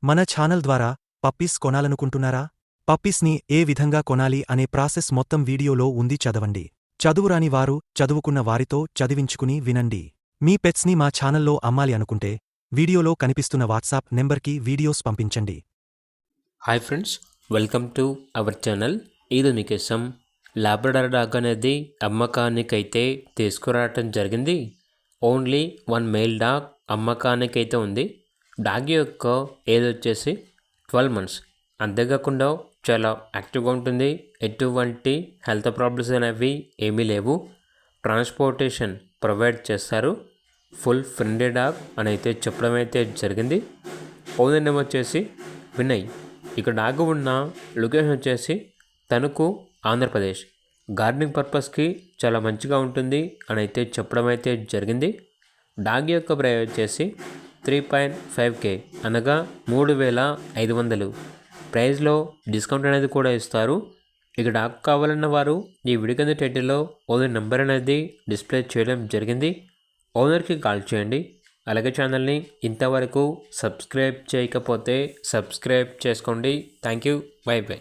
మన ఛానల్ ద్వారా పప్పీస్ కొనాలనుకుంటున్నారా? పప్పీస్ని ఏ విధంగా కొనాలి అనే ప్రాసెస్ మొత్తం వీడియోలో ఉంది, చదవండి. చదువురాని వారు చదువుకున్న వారితో చదివించుకుని వినండి. మీ పెట్స్ని మా ఛానల్లో అమ్మాలి అనుకుంటే వీడియోలో కనిపిస్తున్న వాట్సాప్ నెంబర్కి వీడియోస్ పంపించండి. Hi friends, welcome to our channel. ఇది మీకోసం లాబ్రడార్ డాగ్ అనేది అమ్మకానికైతే తీసుకురావటం జరిగింది. ఓన్లీ 1 మేల్ డాగ్ అమ్మకానికైతే ఉంది. డాగ్ యొక్క ఏజ్ వచ్చేసి 12 మంత్స్. అంతేకాకుండా చాలా యాక్టివ్గా ఉంటుంది. ఎటువంటి హెల్త్ ప్రాబ్లమ్స్ అనేవి ఏమీ లేవు. ట్రాన్స్పోర్టేషన్ ప్రొవైడ్ చేస్తారు. ఫుల్ ఫ్రెండ్లీ డాగ్ అని అయితే చెప్పడం అయితే జరిగింది. ఓనర్ నేమ్ వచ్చేసి వినయ్. ఇక్కడ డాగ్ ఉన్న లొకేషన్ వచ్చేసి తణుకు, ఆంధ్రప్రదేశ్. గార్డెనింగ్ పర్పస్కి చాలా మంచిగా ఉంటుంది అని అయితే చెప్పడం అయితే జరిగింది. డాగ్ యొక్క ప్రైస్ వచ్చేసి 3.5K అనగా 3,500. ప్రైస్లో డిస్కౌంట్ అనేది కూడా ఇస్తారు. ఇక డాగ్ కావాలన్న వారు ఈ వీడియో కింద టైటిల్లో ఓనర్ నెంబర్ అనేది డిస్ప్లే చేయడం జరిగింది. ఓనర్కి కాల్ చేయండి. అలాగే ఛానల్ని ఇంతవరకు సబ్స్క్రైబ్ చేయకపోతే సబ్స్క్రైబ్ చేసుకోండి. Thank you. By by.